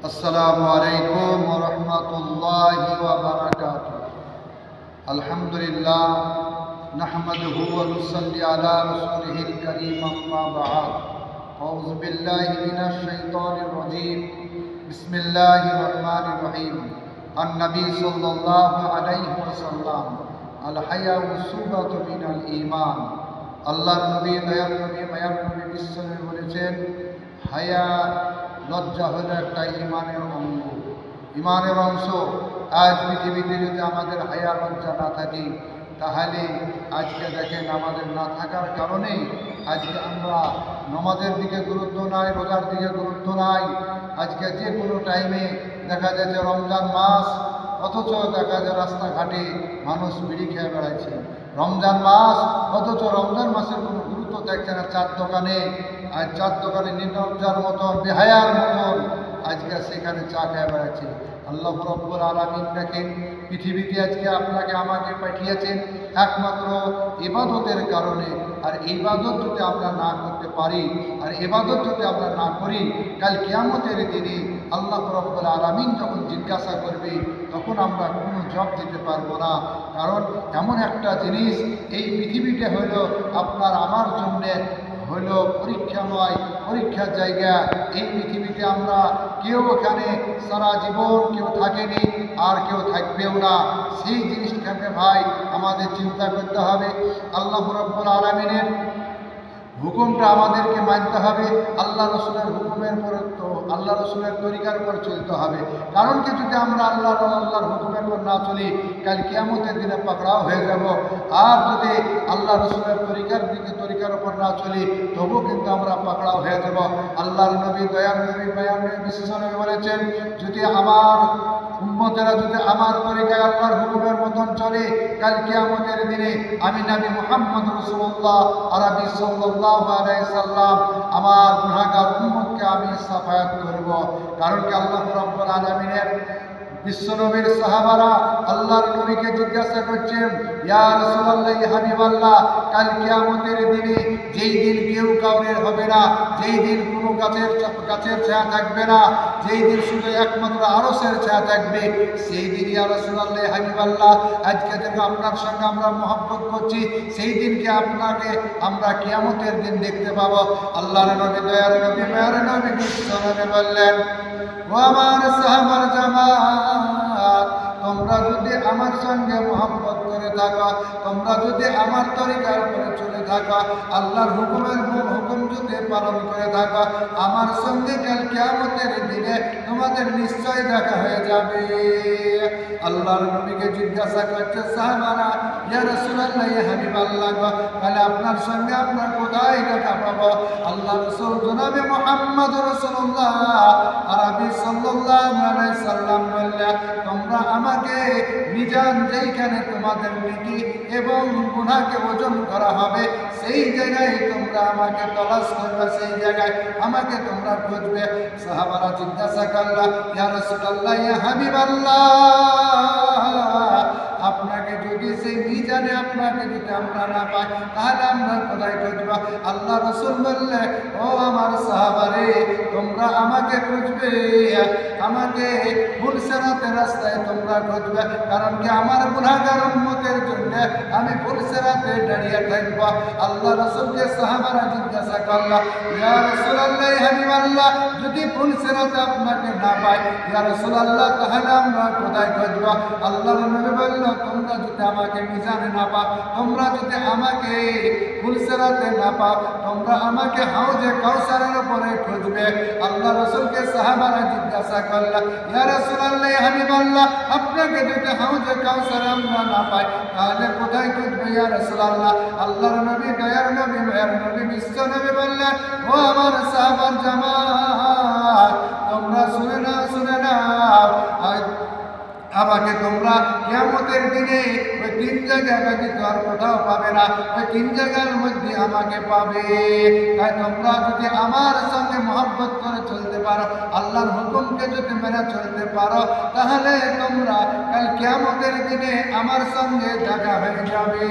আসসালামু আলাইকুম ওয়া রাহমাতুল্লাহি ওয়া বারাকাতুহু। আলহামদুলিল্লাহ নাহমাদুহু ওয়া নুসাল্লি আলা রাসূলিহিল কারীম, আম্মা বা'দ। আউযু বিল্লাহি মিনাশ শাইতানির রাজীম। বিসমিল্লাহির রহমানির রহিম। আন-নবী সাল্লাল্লাহু আলাইহি ওয়াসাল্লাম, আল হায়াউ শুবাতুন মিনাল ঈমান। আল্লাহর নবী, দয়ার নবী, মায়ার নবী বিশ্বনবী বলেছেন, হায়া, লজ্জা হলো একটা ইমানের অঙ্গ, ইমানের অংশ। আজ পৃথিবীতে যদি আমাদের হায়া লজ্জা না থাকে, তাহলে আজকে দেখেন আমাদের না থাকার কারণে আজকে আমরা নামাজের দিকে গুরুত্ব নাই, রোজার দিকে গুরুত্ব নাই। আজকে যে কোনো টাইমে দেখা যায় যে রমজান মাস, অথচ দেখা যায় রাস্তাঘাটে মানুষ বিড়ি খেয়ে বেড়াচ্ছে। রমজান মাস, অথচ রমজান মাসের কোনো গুরুত্ব দেখছে না। চার দোকানে নির্লজ্জার মতন, বেহায়ার মতন আজকে সেখানে চা খেয়ে বেড়াচ্ছে। আল্লাহ রাব্বুল আলামিন দেখেন, পৃথিবীতে আজকে আপনাকে আমাকে পাঠিয়েছেন একমাত্র ইবাদতের কারণে। আর ইবাদত যদি আমরা না করতে পারি, আর ইবাদত যদি আমরা না করি, কাল কিয়ামতের দিনে আল্লাহ রাব্বুল আলামিন যখন জিজ্ঞাসা করবে, তখন আমরা কোনো জবাব দিতে পারবো না। কারণ এমন একটা জিনিস, এই পৃথিবীটা হইল আপনার আমার জন্যে হইল পরীক্ষাময়, পরীক্ষার জায়গা। এই পৃথিবীতে আমরা কেউ এখানে সারা জীবন কেউ থাকেনি, আর কেউ থাকবেও না। সেই জিনিসটাকে ভাই আমাদের চিন্তা করতে হবে। আল্লাহ রাব্বুল আলামিনের হুকুমটা আমাদেরকে মানতে হবে। আল্লাহ রসুলের হুকুমের পর তো আল্লাহ রসুলের তরিকার পর চলতে হবে। কারণ কি, যদি আমরা আল্লাহর হুকুমের পর না চলি, কাল কিয়ামতের দিনে পাকড়াও হয়ে যাব। আর যদি আল্লাহ রসুলের তরিকার উপর না চলি, তবু কিন্তু আমরা পাকড়াও হয়ে যাব। আল্লাহর নবী, দয়ার নবী, মায়ার নবী, বিশেষ নবী বলেছেন, যদি আমার উম্মতেরা যদি আমার তরিকায় আল্লাহর হুকুমের মতন চলে, কাল কিয়ামতের দিনে আমি নবী মুহাম্মদ রাসূলুল্লাহ আরবি সাল্লাল্লাহু আলাইহি সাল্লাম আমার গুনাহগার উম্মতকে আমি সাফায়াত করব। কারণ কি, আল্লাহ রাব্বুল আলামিনের বিশ্বনবীর সাহাবারা আল্লাহর নবীকে জিজ্ঞাসা করছেন, ইয়া রাসূলুল্লাহ, ইয়া হাবিবাল্লাহ, কাল কিয়ামতের দিনে যেই দিন কেউ কাউরের হবে না, যেই দিন কোনো গাছের ছায়া থাকবে না, যেই দিন শুধু একমাত্র আরশের ছায়া থাকবে, সেই দিন ইয়া রাসূলুল্লাহ, ইয়া হাবিবাল্লাহ, আজকে থেকে আপনার সঙ্গে আমরা মহব্বত করছি, সেই দিনকে আপনাকে আমরা কিয়ামতের দিন দেখতে পাবো। আল্লাহর নবী, দয়ার নবী, মায়ার নবী, বিশ্বনবী বললেন, ও আমার সাহাবার জামাত, তোমরা যদি আমার সঙ্গে মহব্বত করে থাকো, তোমরা যদি আমার তরিকার উপরে চলে থাকো, আল্লাহর হুকুম যদি পালন করে থাকো, আমার সঙ্গে কাল কিয়ামতের দিনে তোমাদের নিশ্চয় দেখা হয়ে যাবে। আল্লাহর নবীকে জিজ্ঞাসা করছে সাহাবারা, ইয়া রাসূলুল্লাহ, ইয়া হাবিবাল্লাহ, তাহলে আপনার সঙ্গে আপনার কোথায় দেখা পাবো? আল্লাহ রাসূল জনাবে মুহাম্মদ রাসূলুল্লাহ আরবি সাল্লাল্লাহু আলাইহি সাল্লাম বললেন, তোমরা আমাকে মিজান, যেইখানে তোমাদের নেকি এবং গুনাহকে ওজন করা হবে, সেই জায়গায় তোমরা আমাকে তলাশ করবে, সেই জায়গায় আমাকে তোমরা খুঁজবে। সাহাবারা জিজ্ঞাসা করল, ইয়া রাসূলুল্লাহ, ইয়া হাবিবাল্লাহ, আপনাকে যদি সেই মিজানে আপনাকে যদি আমরা না পাই, তাহলে আমরা কোথায় খুঁজব? আল্লাহ রাসূল বললে, ও আমার সাহাবারে, তোমরা আমাকে খুঁজবে, আমাকে ফুলসেরাতের রাস্তায় তোমরা খুঁজবে। কারণ কি, আমার গুনাহগার উম্মতের জন্য আমি ফুলসেরাতে দাঁড়িয়ে থাকব। আল্লাহ রাসূলকে সাহাবারা জিজ্ঞাসা করল, ইয়া রাসূলুল্লাহ, ইয়া হাবিবাল্লাহ, যদি ফুলসেরাতে আপনাকে না পাই, ইয়া রাসূলুল্লাহ, তাহলে আমরা কোথায় খুঁজব? আল্লাহর নবী বলল, তোমরা যদি আমাকে মিজানে না পাও, তোমরা যদি আমাকে ফুলসেরাতে না পাও, তোমরা আমাকে হাউজে কাউসারের উপরে খুঁজবে। আল্লাহ রাসূলকে সাহাবারা জিজ্ঞাসা করল, ইয়া রাসূলুল্লাহ, ইয়া হাবিবাল্লাহ, আপনাকে যদি হাউজে কাউসারে আমরা না পাই, তাহলে কোথায় খুঁজবে ইয়া রাসূলুল্লাহ? আল্লাহর নবী, দয়ার নবী, মায়ার নবী, বিশ্ব নবী বললেন, ও আমার সাহাবার জামাত, তোমরা শুনে নাও, আমাকে তোমরা কিয়ামতের দিনে ওই তিন জায়গা ব্যতীত আর কোথাও পাবে না, ওই তিন জায়গার মধ্যে আমাকে পাবে। তাই তোমরা যদি আমার সঙ্গে মহব্বত করে চলতে পারো, আল্লাহর হুকুমকে যদি মেনে চলতে পারো, তাহলে তোমরা কাল কিয়ামতের দিনে আমার সঙ্গে দেখা হয়ে যাবে।